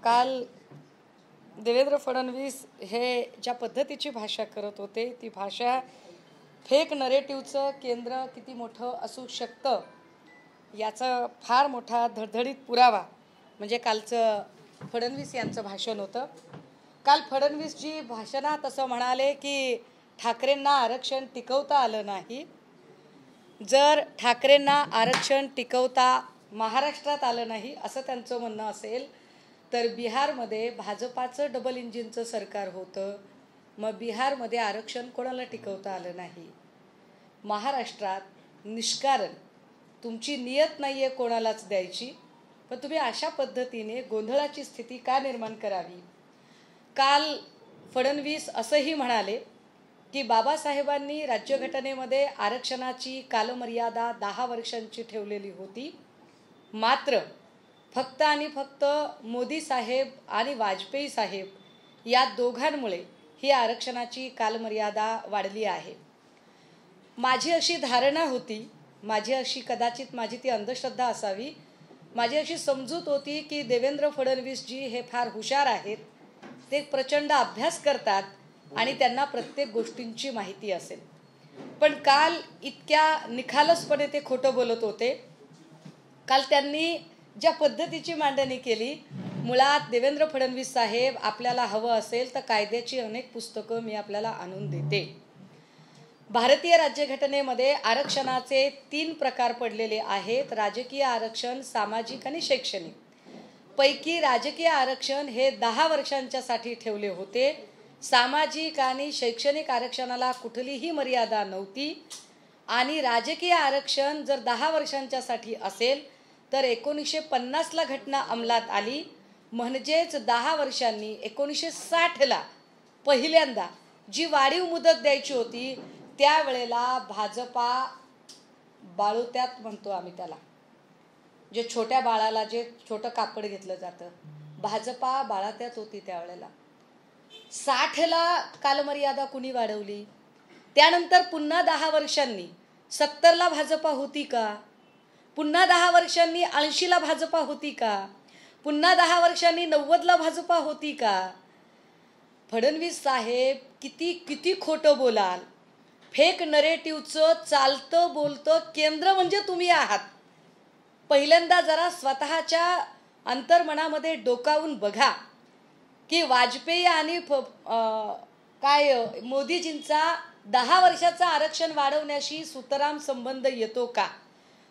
काल देवेंद्र फडणवीस हे ज्या पद्धतीची भाषा करत होते ती भाषा फेक नरेटिव्हचं केंद्र किती मोठं असू शकतं याचा फार मोठा धडधडीत पुरावा म्हणजे कालचं फडणवीस यांचं भाषण होतं। काल फडणवीसजी भाषणात असं म्हणाले की ठाकरेंना आरक्षण टिकवता आलं नाही। जर ठाकरेंना आरक्षण टिकवता महाराष्ट्रात आलं नाही असं त्यांचं म्हणणं असेल तर बिहारमध्ये भाजपाचं डबल इंजिनचं सरकार होतं, मग बिहारमध्ये आरक्षण कोणाला टिकवता आलं नाही। महाराष्ट्रात निष्कारण तुमची नियत नाही आहे कोणालाच द्यायची, पण तुम्ही अशा पद्धतीने गोंधळाची स्थिती का निर्माण करावी। काल फडणवीस असंही म्हणाले की बाबासाहेबांनी राज्यघटनेमध्ये आरक्षणाची कालमर्यादा 10 वर्षांची ठेवलेली होती, मात्र फक्त आणि फक्त मोदी साहेब आणि वाजपेयी साहेब या दोघांमुळे ही आरक्षणाची कालमर्यादा वाढली आहे। माझी अशी धारणा होती, माझी अशी कदाचित माझी ती अंधश्रद्धा असावी, माझी अशी समजूत होती की देवेंद्र फडणवीसजी हे फार हुशार आहेत, ते प्रचंड अभ्यास करतात आणि त्यांना प्रत्येक गोष्टींची माहिती असेल, पण काल इतक्या निखालसपणे ते खोटं बोलत होते। काल त्यांनी ज्या पद्धतीची मांडणी केली, मुळात देवेंद्र फडणवीस साहेब आपल्याला हवं असेल तर कायद्याची अनेक पुस्तकं मी आपल्याला आणून देते। भारतीय राज्यघटनेमध्ये आरक्षणाचे 3 प्रकार पडलेले आहेत, राजकीय आरक्षण, सामाजिक आणि शैक्षणिक। पैकी राजकीय आरक्षण हे 10 वर्षांच्यासाठी ठेवले होते, सामाजिक आणि शैक्षणिक आरक्षणाला कुठलीही मर्यादा नव्हती आणि राजकीय आरक्षण जर 10 वर्षांच्यासाठी असेल तर 1950ला घटना अंमलात आली, म्हणजेच 10 वर्षांनी 1960ला पहिल्यांदा जी वाढीव मुदत द्यायची होती त्यावेळेला भाजपा बाळोत्यात म्हणतो आम्ही त्याला, जे छोट्या बाळाला जे छोटं कापड घेतलं जातं, भाजपा बाळात्यात होती त्यावेळेला। 60ला कालमर्यादा कुणी वाढवली, त्यानंतर पुन्हा 10 वर्षांनी 70ला भाजपा होती का, पुन्हा 10 वर्षांनी 80ला भाजपा होती का, पुन्हा 10 वर्षांनी 90ला भाजपा होती का। फडणवीस साहेब किती खोटं बोलाल, फेक नरेटिव्हचं चालतं बोलतं केंद्र म्हणजे तुम्ही आहात। पहिल्यांदा जरा स्वतःच्या अंतर्मनामध्ये डोकावून बघा की वाजपेयी आणि मोदीजींचा 10 वर्षाचा आरक्षण वाढवण्याशी सुतराम संबंध येतो का।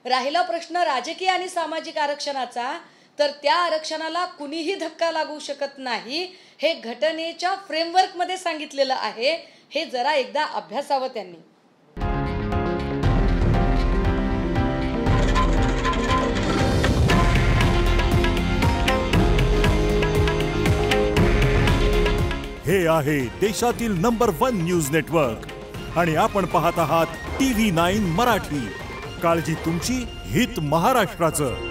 राहिला प्रश्न राजकीय आणि सामाजिक आरक्षणाचा, तर त्या आरक्षणाला कुणीही धक्का लागू शकत नाही, हे घटनेच्या फ्रेमवर्कमध्ये सांगितलेलं आहे, हे जरा एकदा अभ्यासावं त्यांनी। हे आहे देशातील नंबर 1 न्यूज नेटवर्क आणि आपण पाहत आहात TV9 मराठी। काळजी तुमची, हित महाराष्ट्राचं।